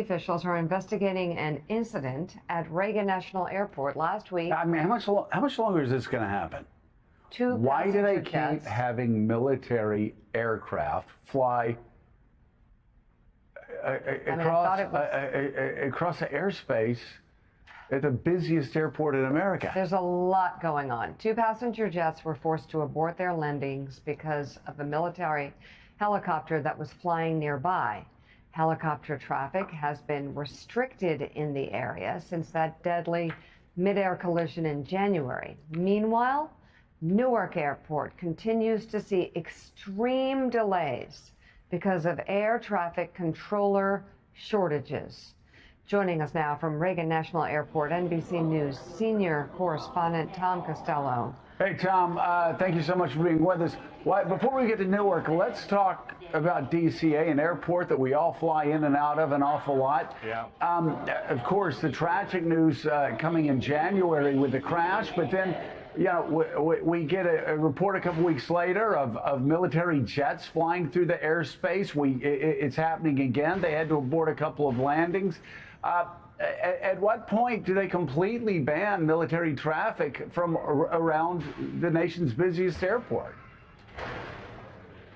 Officials are investigating an incident at Reagan National Airport last week. I mean, how much longer is this going to happen? Why do they keep having military aircraft fly across the airspace at the busiest airport in America? There's a lot going on. 2 passenger jets were forced to abort their landings because of the military helicopter that was flying nearby. Helicopter traffic has been restricted in the area since that deadly mid-air collision in January. Meanwhile, Newark Airport continues to see extreme delays because of air traffic controller shortages. Joining us now from Reagan National Airport, NBC News senior correspondent Tom Costello. Hey, Tom, thank you so much for being with us. Before we get to Newark, let's talk about DCA, an airport that we all fly in and out of an awful lot. Yeah. Of course, the tragic news coming in January with the crash, but then, you know, we get a report a couple weeks later of military jets flying through the airspace. It's happening again. They had to abort a couple of landings. At what point do they completely ban military traffic from around the nation's busiest airport?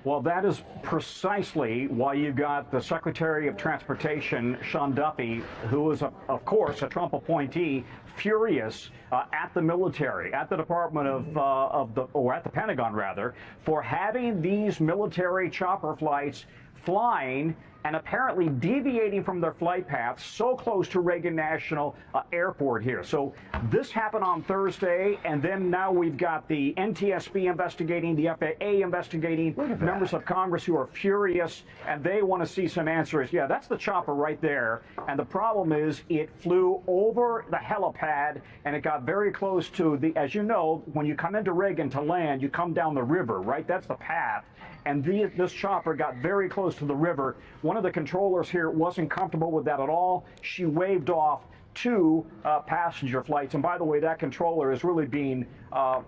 Well, that is precisely why you got the Secretary of Transportation, Sean Duffy, who is, of course, a Trump appointee, furious at the military, at the Department or at the Pentagon, rather, for having these military chopper flights flying and apparently deviating from their flight paths so close to Reagan National Airport here. So this happened on Thursday, and then now we've got the NTSB investigating, the FAA investigating, members of Congress who are furious, and they want to see some answers. Yeah, that's the chopper right there, and the problem is it flew over the helipad, and it got very close to the, as you know, when you come into Reagan to land, you come down the river, right? That's the path. And this chopper got very close to the river. One of the controllers here wasn't comfortable with that at all. She waved off 2 passenger flights. And by the way, that controller is really being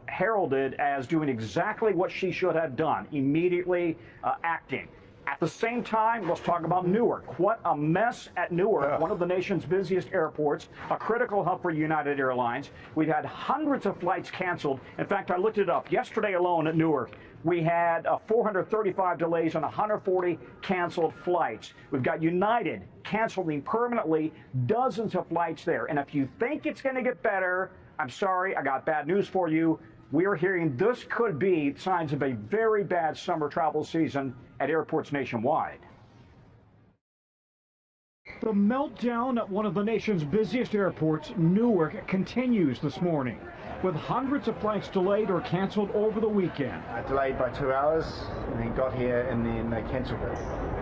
heralded as doing exactly what she should have done, immediately acting. At the same time, let's talk about Newark. What a mess at Newark, one of the nation's busiest airports, a critical hub for United Airlines. We've had hundreds of flights canceled. In fact, I looked it up. Yesterday alone at Newark, we had 435 delays and 140 canceled flights. We've got United canceling permanently dozens of flights there. And if you think it's going to get better, I'm sorry, I got bad news for you. We are hearing this could be signs of a very bad summer travel season at airports nationwide. The meltdown at one of the nation's busiest airports, Newark, continues this morning, with hundreds of flights delayed or canceled over the weekend. Delayed by 2 hours, and then got here and then they cancelled it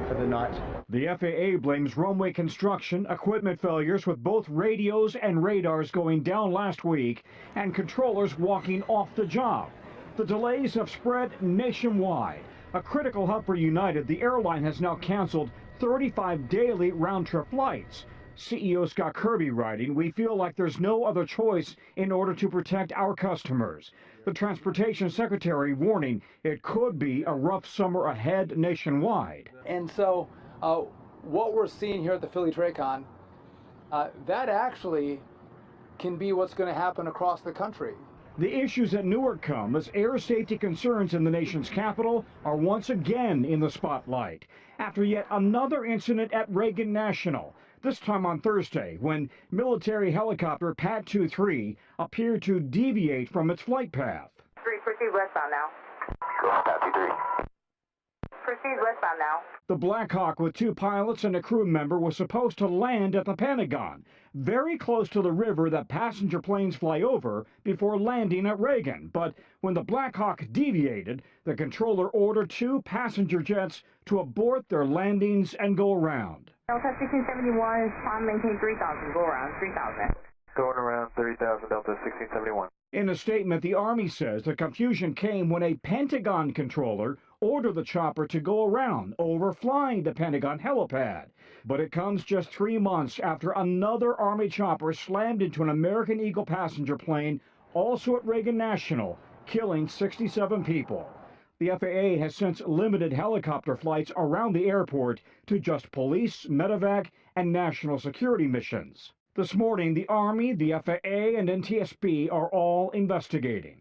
for the night. The FAA blames runway construction, equipment failures with both radios and radars going down last week, and controllers walking off the job. The delays have spread nationwide. A critical hub for United, the airline has now canceled 35 daily round-trip flights. CEO Scott Kirby writing, "We feel like there's no other choice in order to protect our customers." The Transportation Secretary warning it could be a rough summer ahead nationwide. And so what we're seeing here at the Philly TRACON, that actually can be what's going to happen across the country. The issues at Newark come as air safety concerns in the nation's capital are once again in the spotlight after yet another incident at Reagan National, this time on Thursday when military helicopter Pat 23 appeared to deviate from its flight path. Proceed westbound now. Go on, Pat 23. Proceed westbound now. The Black Hawk with 2 pilots and a crew member was supposed to land at the Pentagon, very close to the river that passenger planes fly over before landing at Reagan. But when the Black Hawk deviated, the controller ordered 2 passenger jets to abort their landings and go around. Delta 1671 is on maintain 3000. Go around 3000. Going around 30,000, Delta 1671. In a statement, the Army says the confusion came when a Pentagon controller ordered the chopper to go around, overflying the Pentagon helipad. But it comes just 3 months after another Army chopper slammed into an American Eagle passenger plane, also at Reagan National, killing 67 people. The FAA has since limited helicopter flights around the airport to just police, medevac, and national security missions. This morning, the Army, the FAA, and NTSB are all investigating.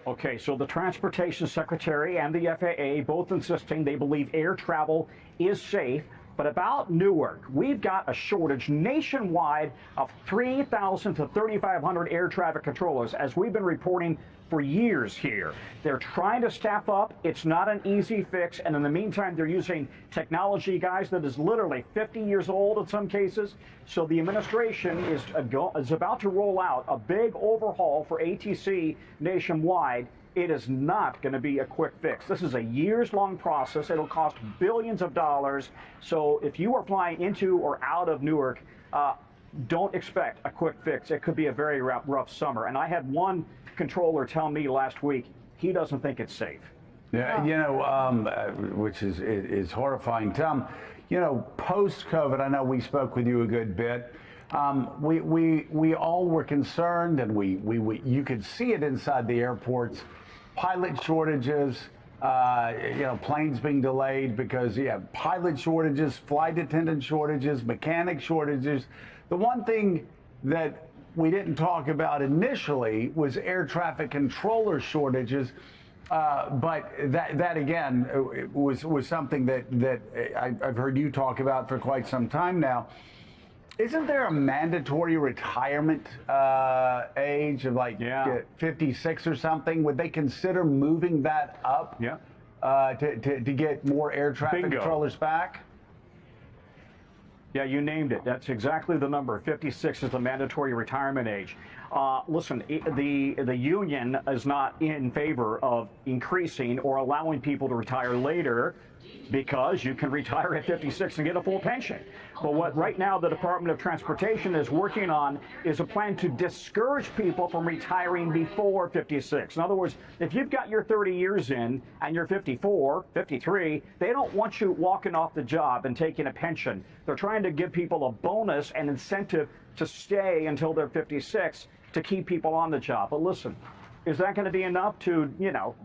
Okay, so the Transportation Secretary and the FAA both insisting they believe air travel is safe. But about Newark, we've got a shortage nationwide of 3,000 to 3,500 air traffic controllers, as we've been reporting for years here. They're trying to staff up. It's not an easy fix. And in the meantime, they're using technology, guys, that is literally 50 years old in some cases. So the administration is about to roll out a big overhaul for ATC nationwide. It is not going to be a quick fix. This is a years-long process. It'll cost billions of dollars. So if you are flying into or out of Newark, don't expect a quick fix. It could be a very rough summer. And I had one controller tell me last week he doesn't think it's safe. Yeah, you know, which is horrifying. Tom, you know, post-COVID, I know we spoke with you a good bit. We all were concerned, and you could see it inside the airports. Pilot shortages, you know, planes being delayed because pilot shortages, flight attendant shortages, mechanic shortages. The one thing that we didn't talk about initially was air traffic controller shortages. But that again was something that I've heard you talk about for quite some time now. Isn't there a mandatory retirement age of like 56 or something? Would they consider moving that up to get more air traffic controllers back? Yeah, you named it. That's exactly the number. 56 is the mandatory retirement age. Listen, the union is not in favor of increasing or allowing people to retire later, because you can retire at 56 and get a full pension. But what right now the Department of Transportation is working on is a plan to discourage people from retiring before 56. In other words, if you've got your 30 years in and you're 54, 53, they don't want you walking off the job and taking a pension. They're trying to give people a bonus and incentive to stay until they're 56 to keep people on the job. But listen, is that going to be enough to, you know,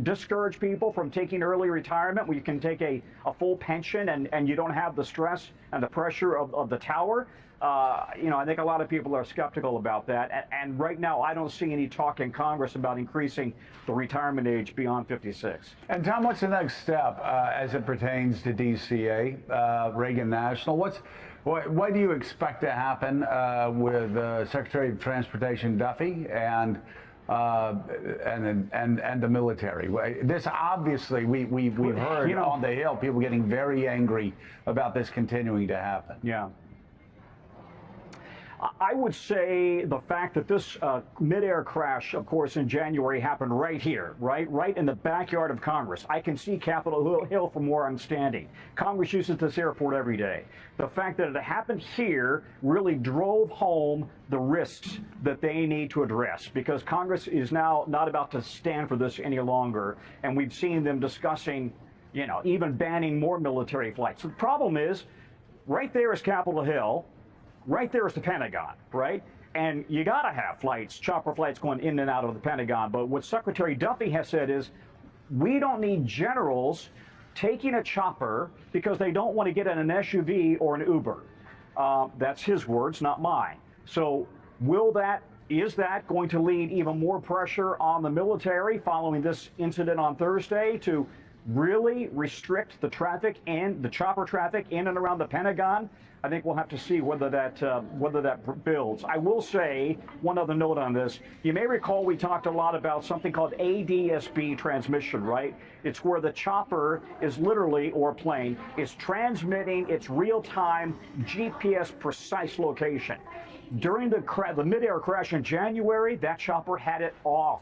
discourage people from taking early retirement where you can take a full pension and you don't have the stress and the pressure of the tower? You know, I think a lot of people are skeptical about that. And right now, I don't see any talk in Congress about increasing the retirement age beyond 56. And Tom, what's the next step as it pertains to DCA, Reagan National? What do you expect to happen with Secretary of Transportation Duffy and the military? This obviously, we've heard on the Hill people getting very angry about this continuing to happen. Yeah. I would say the fact that this mid-air crash, of course, in January happened right here, right in the backyard of Congress. I can see Capitol Hill from where I'm standing. Congress uses this airport every day. The fact that it happened here really drove home the risks that they need to address, because Congress is now not about to stand for this any longer. And we've seen them discussing, you know, even banning more military flights. So the problem is, right there is Capitol Hill. Right there is the Pentagon, right? And you got to have flights, chopper flights going in and out of the Pentagon. But what Secretary Duffy has said is, we don't need generals taking a chopper because they don't want to get in an SUV or an Uber. That's his words, not mine. So is that going to lead even more pressure on the military following this incident on Thursday to really restrict the traffic and the chopper traffic in and around the Pentagon? I think we'll have to see whether that builds. I will say one other note on this. You may recall we talked a lot about something called ADSB transmission, right? It's where the chopper is literally, or plane, is transmitting its real-time GPS precise location. During the mid-air crash in January, that chopper had it off.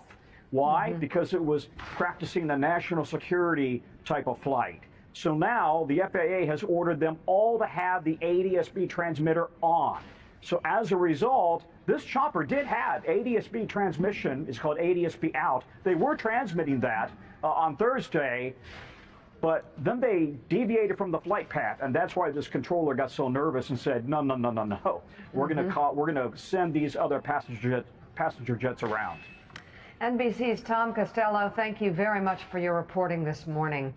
Why? Because it was practicing the national security type of flight. So now the FAA has ordered them all to have the ADSB transmitter on. So as a result, this chopper did have ADSB transmission. It's called ADSB out. They were transmitting that on Thursday, but then they deviated from the flight path, and that's why this controller got so nervous and said, no. We're going to send these other passenger jets around. NBC's Tom Costello, thank you very much for your reporting this morning.